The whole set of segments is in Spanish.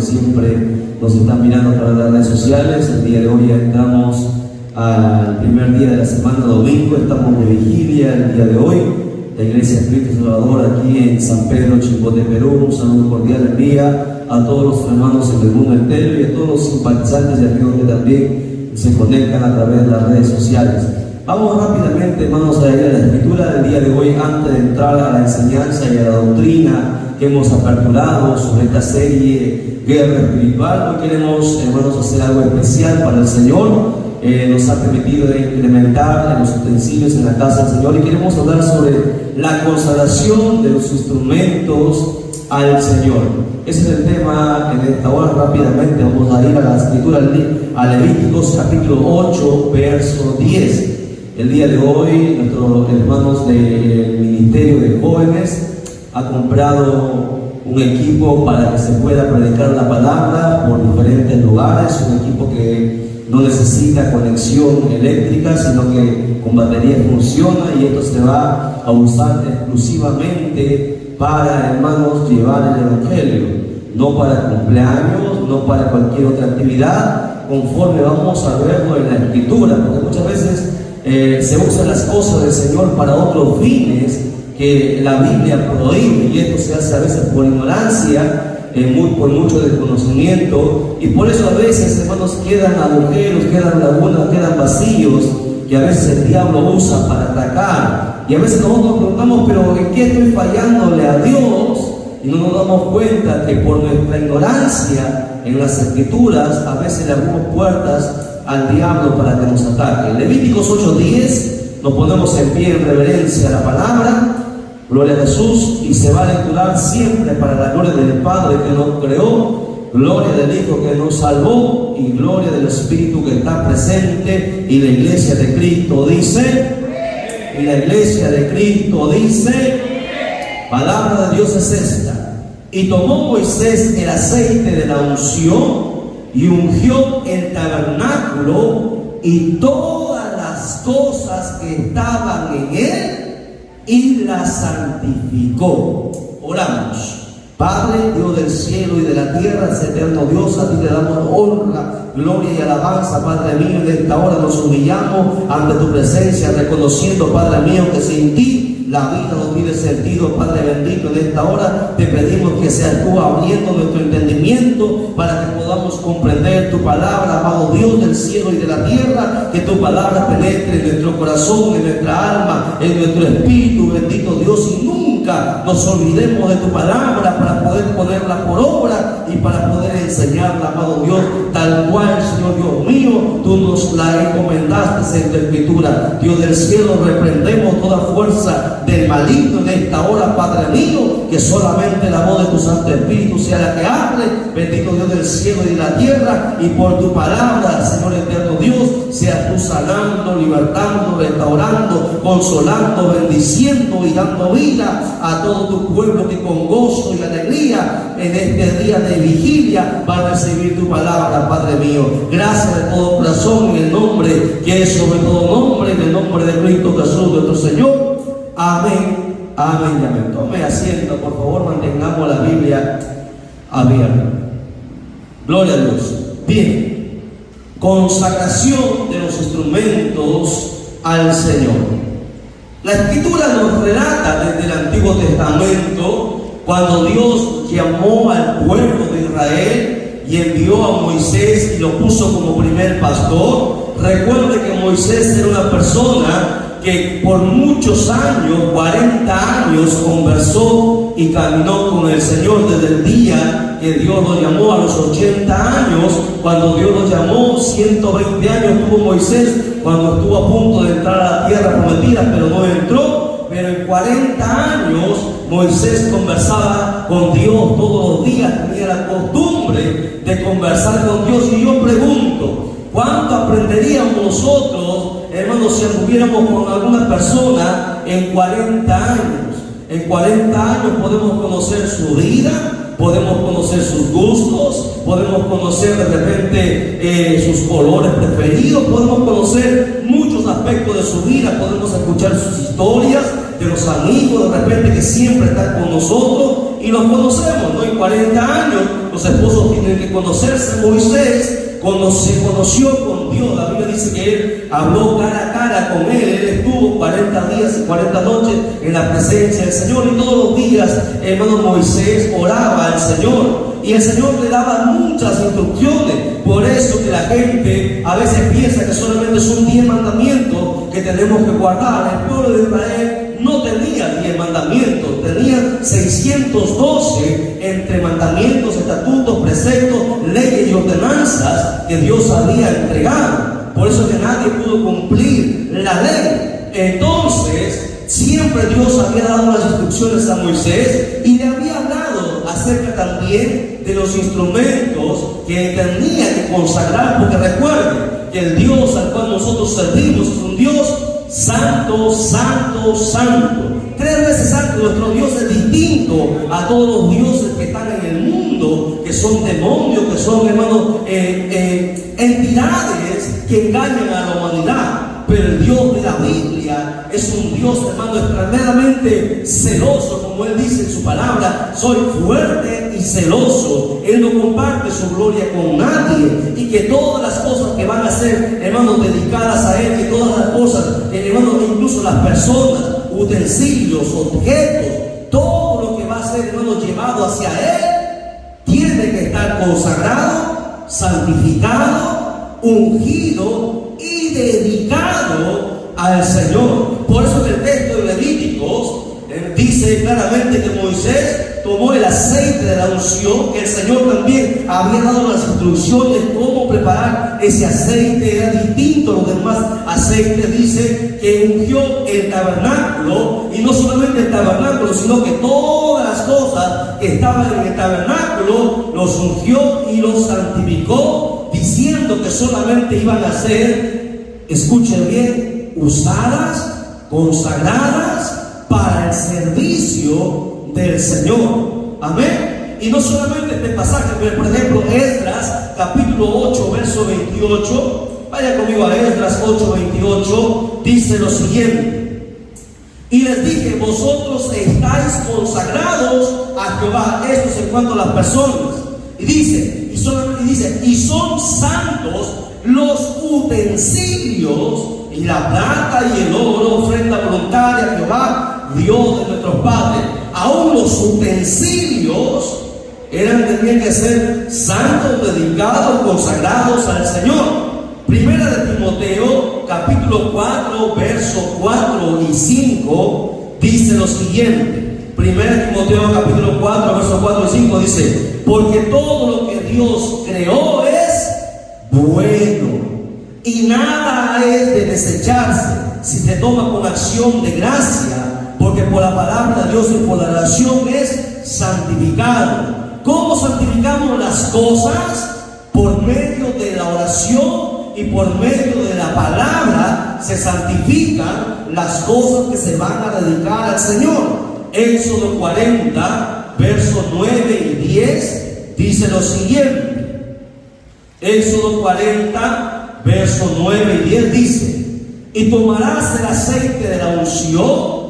que siempre nos están mirando a través de las redes sociales. El día de hoy ya entramos al primer día de la semana, domingo. Estamos de vigilia el día de hoy. La Iglesia Cristo Salvador aquí en San Pedro, Chimbote, Perú. Un saludo cordial envía a todos los hermanos en el mundo entero y a todos los simpatizantes y amigos que también se conectan a través de las redes sociales. Vamos rápidamente, hermanos, a ir a la Escritura del día de hoy antes de entrar a la enseñanza y a la doctrina que hemos aperturado sobre esta serie Guerra Espiritual. Hoy queremos, hermanos, hacer algo especial para el Señor. Nos ha permitido incrementar en los utensilios en la casa del Señor y queremos hablar sobre la consagración de los instrumentos al Señor. Ese es el tema en esta hora. Rápidamente vamos a ir a la Escritura, a Levíticos capítulo 8, verso 10. El día de hoy, nuestros hermanos del Ministerio de Jóvenes ha comprado un equipo para que se pueda predicar la palabra por diferentes lugares, un equipo que no necesita conexión eléctrica, sino que con batería funciona, y esto se va a usar exclusivamente para, hermanos, llevar el Evangelio, no para cumpleaños, no para cualquier otra actividad, conforme vamos a verlo en la Escritura, porque muchas veces se usan las cosas del Señor para otros fines que la Biblia prohíbe, y esto se hace a veces por ignorancia, por mucho desconocimiento, y por eso a veces, hermanos, quedan agujeros, quedan lagunas, quedan vacíos que a veces el diablo usa para atacar, y a veces nosotros nos preguntamos, pero ¿en qué estoy fallándole a Dios? Y no nos damos cuenta que por nuestra ignorancia en las Escrituras a veces le abrimos puertas al diablo para que nos ataque. En Levíticos 8:10 nos ponemos en pie en reverencia a la palabra. Gloria a Jesús, y se va a lecturar siempre para la gloria del Padre que nos creó, gloria del Hijo que nos salvó y gloria del Espíritu que está presente. Y la Iglesia de Cristo dice, y la Iglesia de Cristo dice, palabra de Dios es esta. Y tomó Moisés el aceite de la unción y ungió el tabernáculo y todas las cosas que estaban en él, y la santificó. Oramos. Padre, Dios del cielo y de la tierra, eterno Dios, a ti le damos honra, gloria y alabanza, Padre mío. En esta hora nos humillamos ante tu presencia, reconociendo, Padre mío, que sin ti la vida no tiene sentido. Padre bendito, en esta hora te pedimos que seas tú abriendo nuestro entendimiento para que podamos comprender tu palabra, amado Dios del cielo y de la tierra, que tu palabra penetre en nuestro corazón, en nuestra alma, en nuestro espíritu, bendito Dios, y nunca nos olvidemos de tu palabra para poder ponerla por obra y para poder enseñarla, amado Dios, tal cual, Señor Dios mío, tú nos la encomendaste en tu Escritura. Dios del cielo, reprendemos toda fuerza del maligno en esta hora, Padre mío, que solamente la voz de tu Santo Espíritu sea la que hable, bendito Dios del cielo y de la tierra, y por tu palabra, Señor eterno Dios, seas tú sanando, libertando, restaurando, consolando, bendiciendo y dando vida a todo tu pueblo que con gozo y alegría en este día de vigilia va a recibir tu palabra, Padre mío. Gracias de todo corazón, en el nombre que es sobre todo nombre, en el nombre de Cristo Jesús nuestro Señor. Amén, amén y amén. Tome asiento, por favor, mantengamos la Biblia abierta. Gloria a Dios. Bien, consagración de los instrumentos al Señor. La Escritura nos relata desde el Antiguo Testamento cuando Dios llamó al pueblo de Israel y envió a Moisés y lo puso como primer pastor. Recuerde que Moisés era una persona que por muchos años, 40 años, conversó y caminó con el Señor desde el día que Dios lo llamó a los 80 años. Cuando Dios lo llamó, 120 años tuvo Moisés cuando estuvo a punto de entrar a la tierra prometida, pero no entró. Pero en 40 años Moisés conversaba con Dios todos los días, tenía la costumbre de conversar con Dios. Y yo pregunto, ¿cuánto aprenderíamos nosotros, hermanos, si anduviéramos con alguna persona en 40 años? En 40 años podemos conocer su vida, podemos conocer sus gustos, podemos conocer de repente sus colores preferidos, podemos conocer muchos aspectos de su vida, podemos escuchar sus historias, de los amigos de repente que siempre están con nosotros. y los conocemos, ¿no? En 40 años los esposos tienen que conocerse. Moisés, cuando se conoció con Dios, la Biblia dice que él habló cara a cara con él estuvo 40 días y 40 noches en la presencia del Señor, y todos los días, hermano, Moisés oraba al Señor, y el Señor le daba muchas instrucciones. Por eso que la gente a veces piensa que solamente son 10 mandamientos que tenemos que guardar. El pueblo de Israel no tenía 10 mandamientos, tenía 612 entre mandamientos, estatutos, preceptos, leyes y ordenanzas que Dios había entregado. Por eso que nadie pudo cumplir la ley. Entonces, siempre Dios había dado las instrucciones a Moisés y le había hablado acerca también de los instrumentos que tenía que consagrar, porque recuerden que el Dios al cual nosotros servimos es un Dios santo, santo, santo. 3 veces santo. Nuestro Dios es distinto a todos los dioses que están en el mundo, que son demonios, que son, hermanos, entidades que engañan a la humanidad. Pero el Dios de la Biblia es un Dios, hermano, extremadamente celoso, como Él dice en su palabra: soy fuerte y celoso. Él no comparte su gloria con nadie, y que todas las cosas que van a ser, hermanos, dedicadas a Él, que todas las cosas, hermanos, incluso las personas, utensilios, objetos, todo lo que va a ser, hermanos, llevado hacia Él, tiene que estar consagrado, santificado, ungido y dedicado al Señor. Por eso que el texto de Levíticos dice claramente que Moisés tomó el aceite de la unción, que el Señor también había dado las instrucciones cómo preparar ese aceite. Era distinto a los demás aceites. Dice que ungió el tabernáculo, y no solamente el tabernáculo, sino que todas las cosas que estaban en el tabernáculo los ungió y los santificó, diciendo que solamente iban a ser, escuchen bien, usadas, consagradas para el servicio del Señor. Amén. Y no solamente este pasaje, pero por ejemplo Esdras capítulo 8 verso 28. Vaya conmigo a Esdras 8:28. Dice lo siguiente: y les dije, vosotros estáis consagrados a Jehová. Esto es en cuanto a las personas. Y dice, y son santos los utensilios y la plata y el oro, ofrenda voluntaria a Jehová, Dios de nuestros padres. Aún los utensilios tenían que ser santos, dedicados, consagrados al Señor. Primera de Timoteo capítulo 4 versos 4 y 5 dice lo siguiente. Primera de Timoteo capítulo 4 versos 4 y 5 dice: porque todo lo que Dios creó es bueno, y nada es de desecharse si se toma con acción de gracia, porque por la palabra de Dios y por la oración es santificado. ¿Cómo santificamos las cosas? Por medio de la oración y por medio de la palabra se santifican las cosas que se van a dedicar al Señor. Éxodo 40 versos 9 y 10 dice lo siguiente. Éxodo 40 versos 9 y 10 dice: y tomarás el aceite de la unción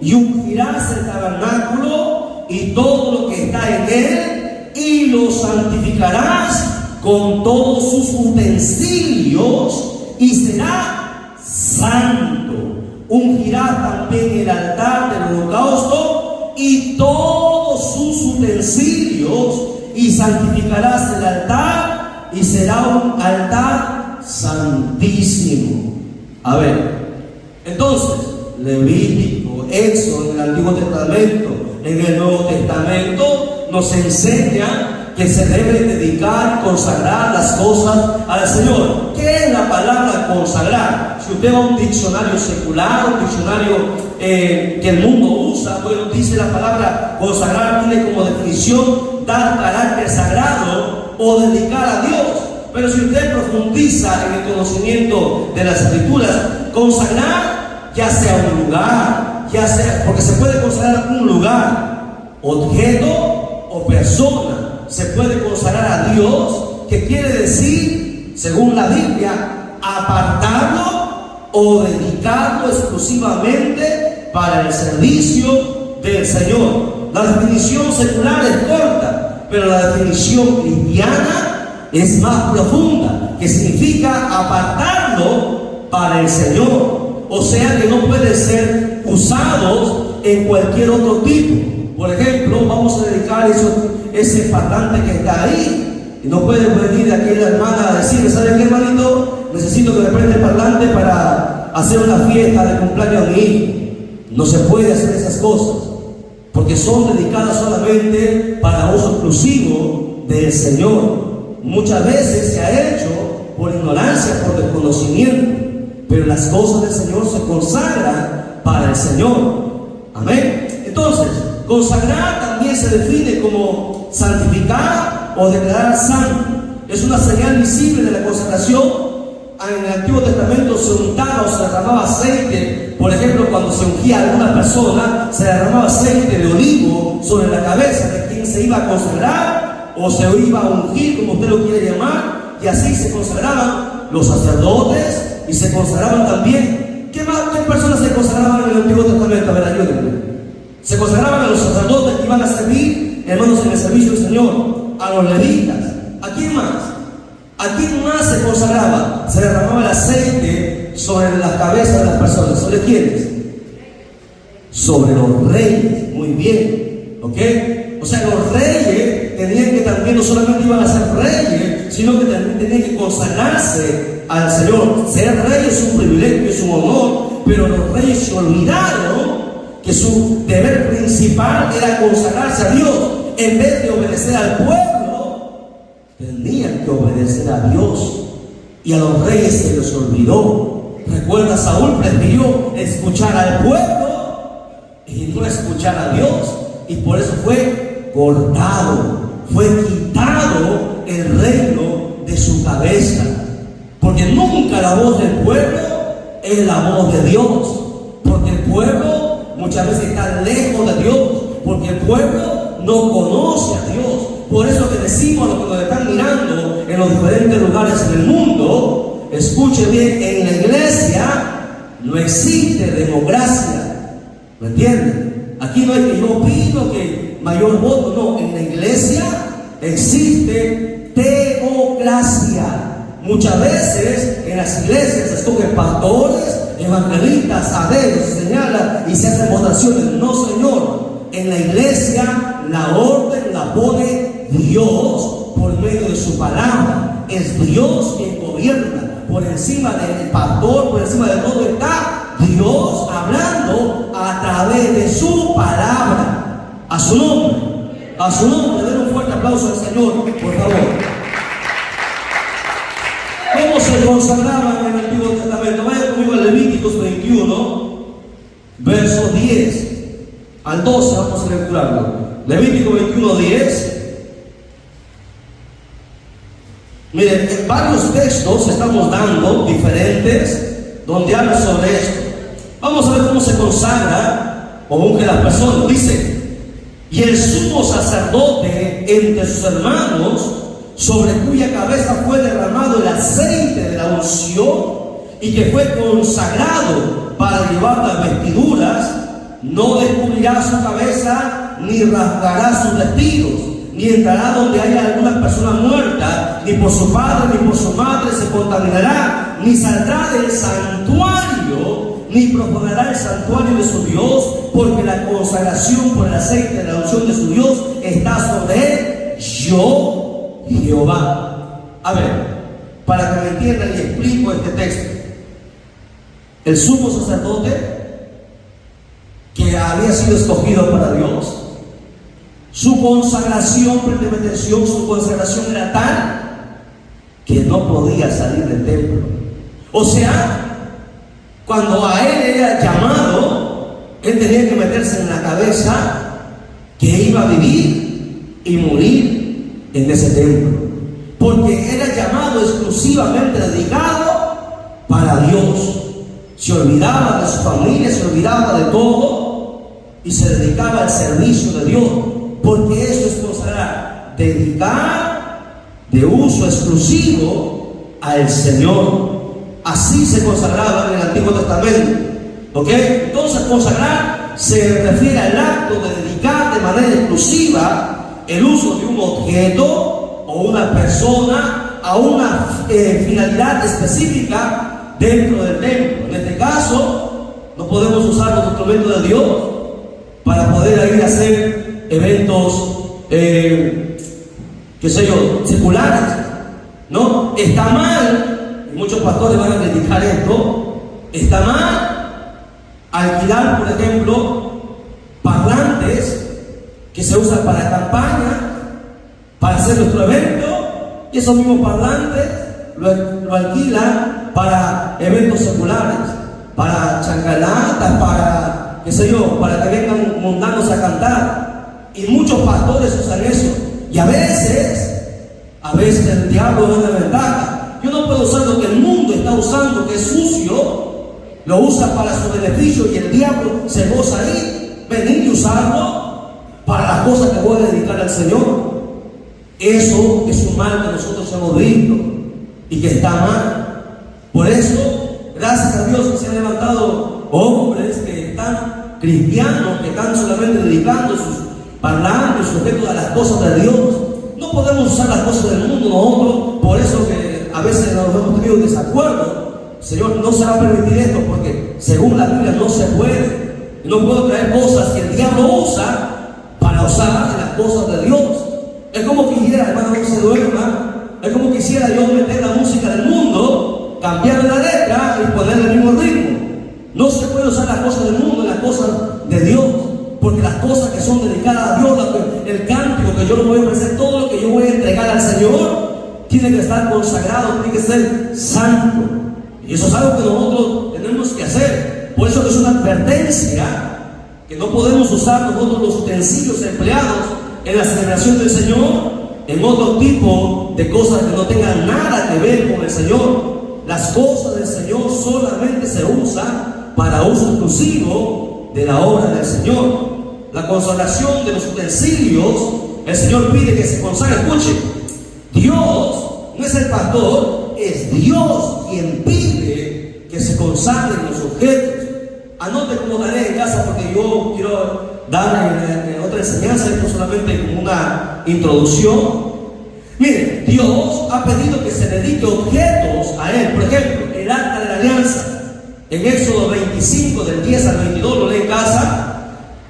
y ungirás el tabernáculo y todo lo que está en él, y lo santificarás con todos sus utensilios, y será santo. Ungirás también el altar del holocausto y todos sus utensilios, y santificarás el altar, y será un altar santísimo. A ver, entonces, Levítico, Éxodo, en el Antiguo Testamento, en el Nuevo Testamento, nos enseña que se debe dedicar y consagrar las cosas al Señor. ¿Qué es la palabra consagrar? Si usted va a un diccionario secular, un diccionario que el mundo usa, bueno, dice la palabra consagrar, tiene como definición dar carácter sagrado o dedicar a Dios. Pero si usted profundiza en el conocimiento de las Escrituras, consagrar, ya sea un lugar, ya sea, porque se puede consagrar un lugar, objeto o persona. Se puede consagrar a Dios, que quiere decir, según la Biblia, apartarlo o dedicarlo exclusivamente para el servicio del Señor. La definición secular es corta, pero la definición cristiana es más profunda, que significa apartarlo para el Señor. O sea que no pueden ser usados en cualquier otro tipo. Por ejemplo, vamos a dedicar ese parlante que está ahí. Y no puede venir aquella hermana a decirle: ¿sabe qué, hermanito? Necesito que me prenda el parlante para hacer una fiesta de cumpleaños a mi hijo. No se puede hacer esas cosas, porque son dedicadas solamente para uso exclusivo del Señor. Muchas veces se ha hecho por ignorancia, por desconocimiento, pero las cosas del Señor se consagran para el Señor. Amén. Entonces, consagrar también se define como santificar o declarar santo. Es una señal visible de la consagración. En el Antiguo Testamento se untaba o se derramaba aceite. Por ejemplo, cuando se ungía a alguna persona, se derramaba aceite de olivo sobre la cabeza de quien se iba a consagrar o se iba a ungir, como usted lo quiere llamar. Y así se consagraban los sacerdotes y se consagraban también. ¿Qué personas se consagraban en el Antiguo Testamento? A ver, ayúdenme. Se consagraban a los sacerdotes que iban a servir, hermanos, en el servicio del Señor, a los levitas. ¿A quién más? ¿A quién más se consagraba? Se derramaba el aceite sobre las cabezas de las personas. ¿Sobre quiénes? Sobre los reyes. Muy bien. ¿Ok? O sea, los reyes tenían que también, no solamente iban a ser reyes, sino que también tenían que consagrarse al Señor. Ser rey es un privilegio, es un honor, pero los reyes se olvidaron que su deber principal era consagrarse a Dios. En vez de obedecer al pueblo, tenían que obedecer a Dios. Y a los reyes se les olvidó. Recuerda, Saúl prefirió escuchar al pueblo y no escuchar a Dios. Y por eso fue cortado, fue quitado el reino de su cabeza. Porque nunca la voz del pueblo es la voz de Dios. Porque el pueblo muchas veces está lejos de Dios. Porque el pueblo no conoce a Dios. Por eso que decimos a los que nos están mirando en los diferentes lugares en el mundo: escuche bien, en la iglesia no existe democracia. ¿Me entienden? Aquí no hay que yo opino que mayor voto, no. En la iglesia existe teocracia. Muchas veces en las iglesias se escogen pastores, evangelistas, adeos, se señala y se hacen votaciones. No, señor. En la iglesia la orden la pone Dios por medio de su palabra. Es Dios quien gobierna. Por encima del pastor, por encima de todo está Dios hablando a través de su palabra. A su nombre. A su nombre. Den un fuerte aplauso al Señor, por favor. ¿Cómo se consagraban en el Antiguo Testamento? Vaya conmigo a Levíticos 21, versos 10 al 12. Vamos a lecturarlo. Levítico 21, 10. Miren, en varios textos estamos dando diferentes donde habla sobre esto. Vamos a ver cómo se consagra o unge las personas. Dice: y el sumo sacerdote entre sus hermanos, sobre cuya cabeza fue derramado el aceite de la unción y que fue consagrado para llevar las vestiduras, no descubrirá su cabeza ni rasgará sus vestidos, ni entrará donde haya alguna persona muerta, ni por su padre ni por su madre se contaminará, ni saldrá del santuario, ni profanará el santuario de su Dios, porque la consagración por el aceite de la unción de su Dios está sobre él. Yo, Jehová. A ver, para que me entiendan y explico este texto. El sumo sacerdote, que había sido escogido para Dios, su consagración, su consagración era tal que no podía salir del templo. O sea, cuando a él era llamado, él tenía que meterse en la cabeza que iba a vivir y morir en ese templo, porque era llamado exclusivamente dedicado para Dios. Se olvidaba de su familia, se olvidaba de todo y se dedicaba al servicio de Dios, porque eso es consagrar, dedicar de uso exclusivo al Señor. Así se consagraba en el Antiguo Testamento. ¿Ok? Entonces, consagrar se refiere al acto de dedicar de manera exclusiva el uso de un objeto o una persona a una finalidad específica dentro del templo. En este caso, no podemos usar los instrumentos de Dios para poder ir a hacer eventos, seculares, ¿no? Está mal, y muchos pastores van a criticar esto, está mal alquilar, por ejemplo, parlantes que se usan para campaña, para hacer nuestro evento, y esos mismos parlantes lo alquilan para eventos seculares, para chancalatas, para, para que vengan mundanos a cantar. Y muchos pastores usan eso. Y a veces el diablo no es ventaja. Yo no puedo usar lo que el mundo está usando, que es sucio, lo usa para su beneficio y el diablo se goza ahí. Venir y usarlo para las cosas que voy a dedicar al Señor. Eso es un mal que nosotros hemos visto y que está mal. Por eso, gracias a Dios que se han levantado hombres que están cristianos, que están solamente dedicando sus parlantes, sujetos a las cosas de Dios. No podemos usar las cosas del mundo nosotros, por eso que a veces nos hemos tenido desacuerdo. Señor, no se va a permitir esto porque según la Biblia no se puede. No puedo traer cosas que el diablo usa para usar en las cosas de Dios. Es como quisiera, hermano, no se duerma. Es como quisiera yo meter la música del mundo, cambiarle la letra y ponerle el mismo ritmo. No se puede usar las cosas del mundo en las cosas de Dios, porque las cosas que son dedicadas a Dios, el cántico que yo le voy a ofrecer, todo lo que yo voy a entregar al Señor, tiene que estar consagrado, tiene que ser santo. Y eso es algo que nosotros tenemos que hacer. Por eso es una advertencia que no podemos usar nosotros los utensilios empleados en la celebración del Señor en otro tipo de cosas que no tengan nada que ver con el Señor. Las cosas del Señor solamente se usan para uso exclusivo de la obra del Señor. La consagración de los utensilios, el Señor pide que se consagre. Escuchen, Dios no es el pastor, es Dios quien pide que se consagren los objetos. Anote como daré en casa, porque yo quiero dar otra enseñanza, esto solamente como una introducción. Miren, Dios ha pedido que se dedique objetos a Él. Por ejemplo, el arca de la alianza, en Éxodo 25 del 10 al 22, lo lee en casa.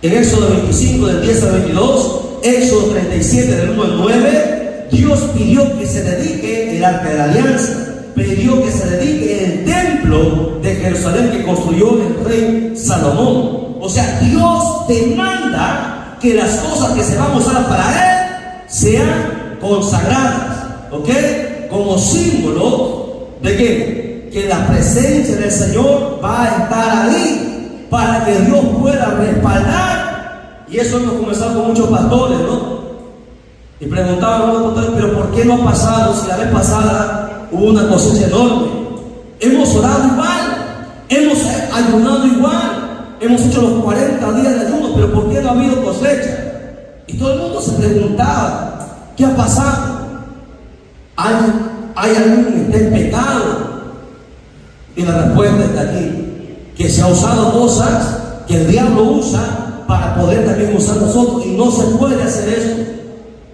En Éxodo 25 del 10 al 22, Éxodo 37 del 1 al 9, Dios pidió que se dedique el arca de la alianza, pidió que se dedique el templo de Jerusalén que construyó el rey Salomón. O sea, Dios demanda que las cosas que se van a usar para Él sean consagradas, ¿ok? Como símbolo de que la presencia del Señor va a estar ahí para que Dios pueda respaldar. Y eso hemos comenzado con muchos pastores, ¿no? Y preguntaban a los pastores, pero ¿por qué no ha pasado si la vez pasada hubo una cosecha enorme? Hemos orado igual, hemos ayunado igual, hemos hecho los 40 días de ayuno, pero ¿por qué no ha habido cosecha? Y todo el mundo se preguntaba, ¿qué ha pasado? ¿Hay alguien que esté en pecado? Y la respuesta está aquí, que se ha usado cosas que el diablo usa para poder también usar nosotros, y no se puede hacer eso.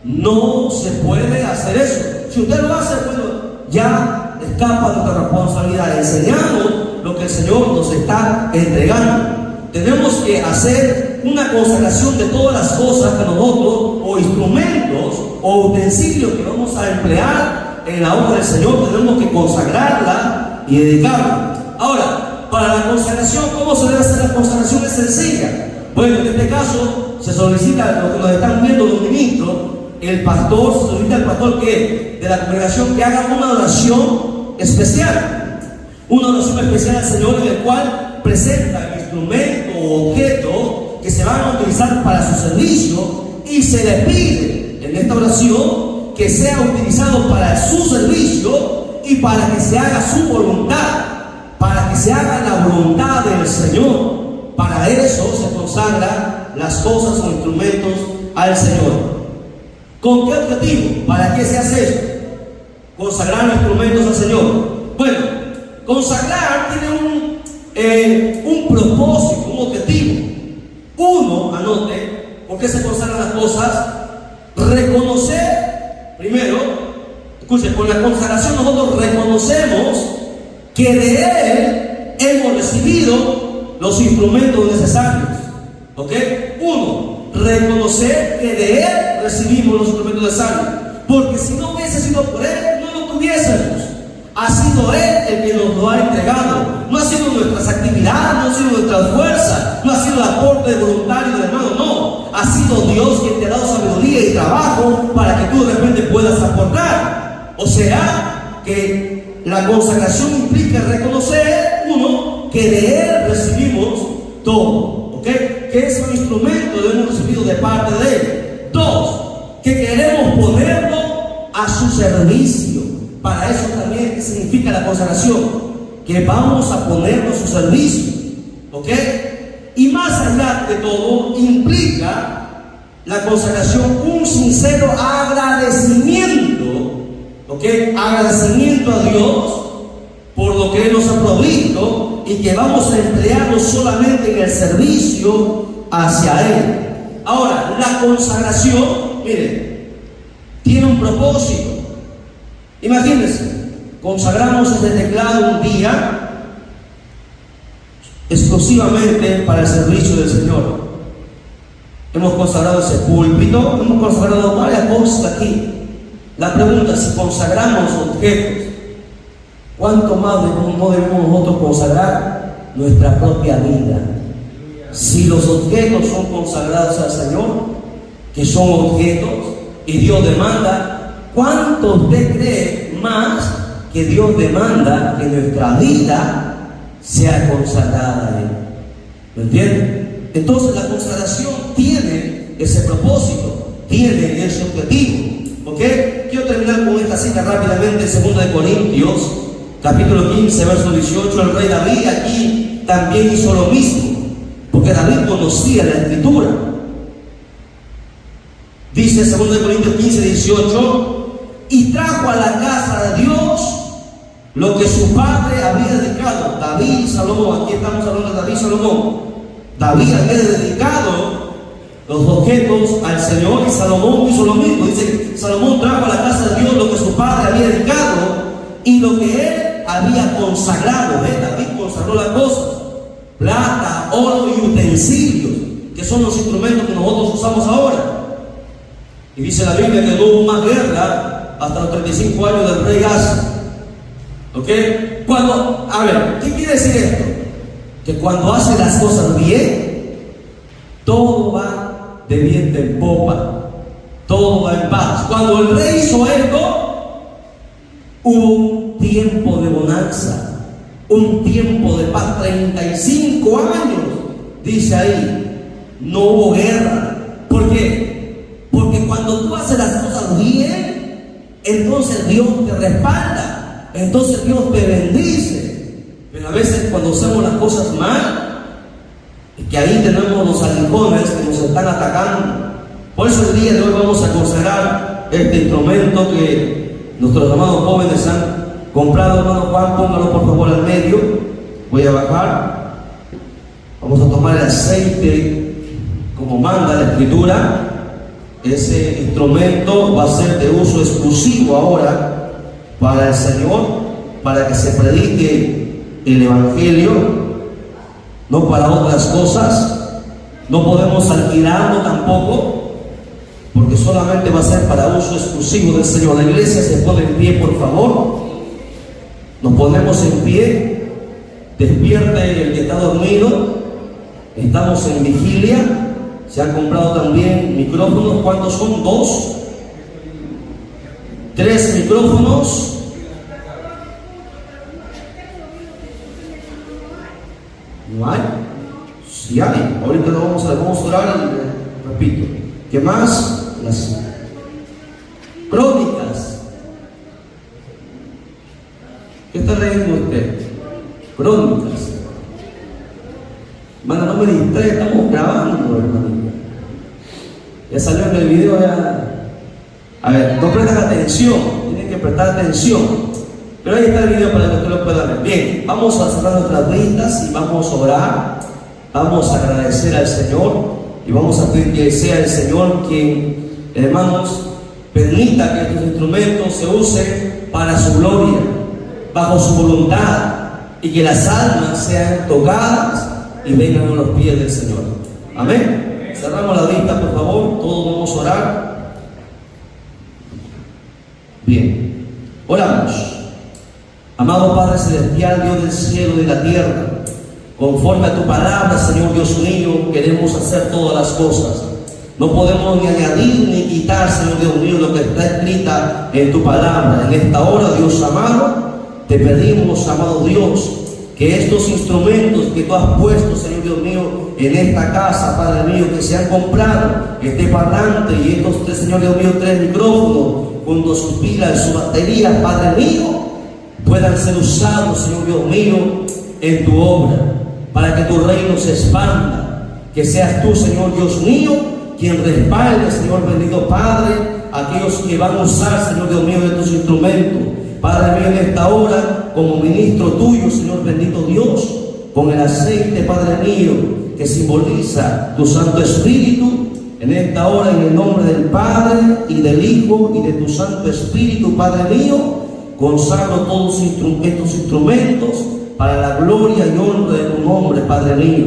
No se puede hacer eso. Si usted lo hace, bueno, ya escapa de nuestra responsabilidad. Enseñamos lo que el Señor nos está entregando. Tenemos que hacer una consagración de todas las cosas que nosotros, o instrumentos, o utensilios que vamos a emplear en la obra del Señor. Tenemos que consagrarla y dedicarla. Ahora, para la consagración, ¿cómo se debe hacer la consagración? Es sencilla. Bueno, en este caso, se solicita, los que nos están viendo, los ministros, el pastor, se solicita al pastor que de la congregación que haga una oración especial. Una oración especial al Señor, en el cual presenta el instrumento o objeto que se van a utilizar para su servicio, y se le pide en esta oración que sea utilizado para su servicio y para que se haga su voluntad, para que se haga la voluntad del Señor. Para eso se consagra las cosas o instrumentos al Señor. ¿Con qué objetivo? ¿Para qué se hace eso? Consagrar los instrumentos al Señor. Bueno, consagrar tiene un propósito, un objetivo. ¿Por qué se consagran las cosas? Reconocer, primero, escuchen, con la consagración nosotros reconocemos que de Él hemos recibido los instrumentos necesarios. ¿Ok? Uno, reconocer que de Él recibimos los instrumentos necesarios. Porque si no hubiese sido por Él, no lo tuviésemos. Ha sido Él el que nos lo ha entregado. No ha sido nuestras actividades, no ha sido nuestras fuerzas, no ha sido el aporte voluntario del hermano, no. Ha sido Dios quien te ha dado sabiduría y trabajo para que tú de repente puedas aportar. O sea, que la consagración implica reconocer, uno, que de Él recibimos todo. ¿Ok? Que es un instrumento que hemos recibido de parte de Él. Dos, que queremos ponerlo a su servicio. Para eso también significa la consagración, que vamos a ponerlo a su servicio. ¿Ok? Y más allá de todo, implica la consagración un sincero agradecimiento. ¿Ok? Agradecimiento a Dios por lo que Él nos ha provisto y que vamos a emplearlo solamente en el servicio hacia Él. Ahora, la consagración, miren, tiene un propósito. Imagínense, consagramos este teclado un día exclusivamente para el servicio del Señor. Hemos consagrado ese púlpito, hemos consagrado varias cosas aquí. La pregunta es: si consagramos objetos, ¿cuánto más no debemos nosotros consagrar nuestra propia vida? Si los objetos son consagrados al Señor, que son objetos, y Dios demanda, ¿cuánto usted cree más que Dios demanda que nuestra vida sea consagrada a Él? ¿Me entienden? Entonces la consagración tiene ese propósito, tiene ese objetivo. ¿Ok? Quiero terminar con esta cita rápidamente, 2 de Corintios, capítulo 15, verso 18. El rey David aquí también hizo lo mismo, porque David conocía la Escritura. Dice 2 de Corintios 15, 18: y trajo a la casa de Dios lo que su padre había dedicado. David y Salomón, aquí estamos hablando de David y Salomón. David había dedicado los objetos al Señor y Salomón hizo lo mismo. Dice, Salomón trajo a la casa de Dios lo que su padre había dedicado y lo que él había consagrado. David consagró las cosas: plata, oro y utensilios, que son los instrumentos que nosotros usamos ahora. Y dice la Biblia que no hubo más guerra hasta los 35 años del rey Asa. ¿Ok? A ver, ¿qué quiere decir esto? Que cuando hace las cosas bien, todo va de viento en popa, todo va en paz. Cuando el rey hizo esto, hubo un tiempo de bonanza, un tiempo de paz. 35 años, dice ahí, no hubo guerra. ¿Por qué? Porque cuando tú haces las cosas bien, entonces Dios te respalda, entonces Dios te bendice. Pero a veces cuando hacemos las cosas mal, es que ahí tenemos los aguijones que nos están atacando. Por eso el día de hoy vamos a consagrar este instrumento que nuestros amados jóvenes han comprado. Hermano Juan, póngalo por favor al medio. Voy a bajar. Vamos a tomar el aceite como manda la Escritura. Ese instrumento va a ser de uso exclusivo ahora para el Señor, para que se predique el Evangelio, no para otras cosas. No podemos alquilarlo tampoco, porque solamente va a ser para uso exclusivo del Señor. La iglesia se pone en pie, por favor. Nos ponemos en pie. Despierte el que está dormido. Estamos en vigilia. Se han comprado también micrófonos. ¿Cuántos son? 2, 3 micrófonos. ¿No hay? Sí hay. Ahorita lo vamos a orar y repito. ¿Qué más? Las crónicas. ¿Qué está leyendo usted? Crónicas. Hermana, no me distrae, estamos grabando, hermanito. Ya salió en el video, ya. A ver, no prestan atención, tienen que prestar atención. Pero ahí está el video para que usted lo pueda ver. Bien, vamos a cerrar nuestras vistas y vamos a orar. Vamos a agradecer al Señor Y vamos a pedir que sea el Señor quien, hermanos, permita que estos instrumentos se usen para su gloria, bajo su voluntad, y que las almas sean tocadas y vengan a los pies del Señor. Amén. Cerramos la vista, por favor. Todos vamos a orar. Bien, oramos. Amado Padre Celestial, Dios del cielo y de la tierra, conforme a tu palabra, Señor Dios mío, queremos hacer todas las cosas. No podemos ni añadir ni quitar, Señor Dios mío, lo que está escrita en tu palabra. En esta hora, Dios amado, te pedimos, amado Dios, que estos instrumentos que tú has puesto, Señor Dios mío, en esta casa, Padre mío, que se han comprado, este parlante y estos tres, Señor Dios mío, 3 micrófonos, junto a sus pilas y sus baterías, Padre mío, puedan ser usados, Señor Dios mío, en tu obra, para que tu reino se expanda. Que seas tú, Señor Dios mío, quien respalde, Señor bendito Padre, a aquellos que van a usar, Señor Dios mío, estos instrumentos. Padre mío, en esta hora, como ministro tuyo, Señor bendito Dios, con el aceite, Padre mío, que simboliza tu Santo Espíritu, en esta hora, en el nombre del Padre y del Hijo y de tu Santo Espíritu, Padre mío, consagro todos estos instrumentos para la gloria y honra de tu nombre, Padre mío,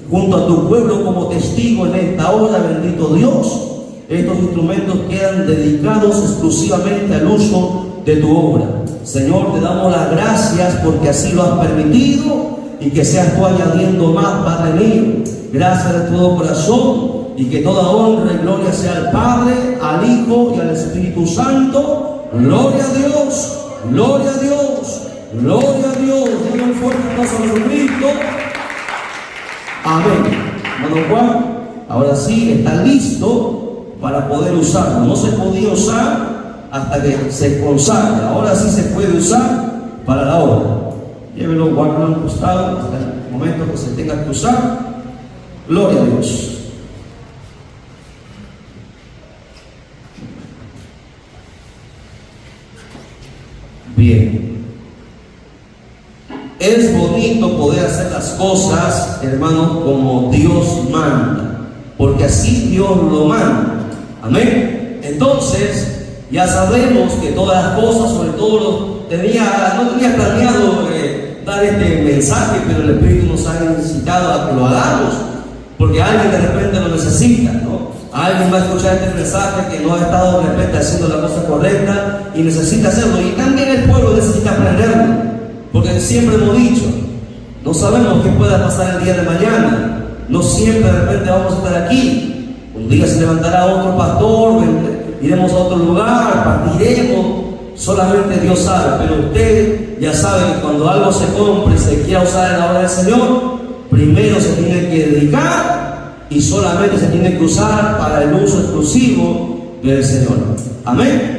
junto a tu pueblo como testigo en esta hora, bendito Dios. Estos instrumentos quedan dedicados exclusivamente al uso de tu obra. Señor, te damos las gracias porque así lo has permitido, y que seas tú añadiendo más, Padre mío. Gracias de todo corazón, y que toda honra y gloria sea al Padre, al Hijo y al Espíritu Santo. Gloria a Dios, gloria a Dios, gloria a Dios. Denle un fuerte aplauso a Jesucristo. Amén. Hermano Juan, ahora sí está listo para poder usarlo. No se podía usar hasta que se consagre. Ahora sí se puede usar para la obra. Llévelo, guárdalo en un costado hasta el momento que se tenga que usar. Gloria a Dios. Bien. Es bonito poder hacer las cosas, hermanos, como Dios manda, porque así Dios lo manda. Amén. Entonces, ya sabemos que todas las cosas, sobre todo no tenía planeado dar este mensaje, pero el Espíritu nos ha incitado a que lo hagamos, porque alguien de repente lo necesita, ¿no? Alguien va a escuchar este mensaje que no ha estado de repente haciendo la cosa correcta y necesita hacerlo, y también el pueblo necesita aprenderlo, porque siempre hemos dicho, no sabemos qué pueda pasar el día de mañana, no siempre de repente vamos a estar aquí. Un día se levantará otro pastor, iremos a otro lugar, partiremos. Solamente Dios sabe, pero usted ya sabe que cuando algo se compre y se quiera usar en la obra del Señor, primero se tiene que dedicar y solamente se tiene que usar para el uso exclusivo del Señor. Amén.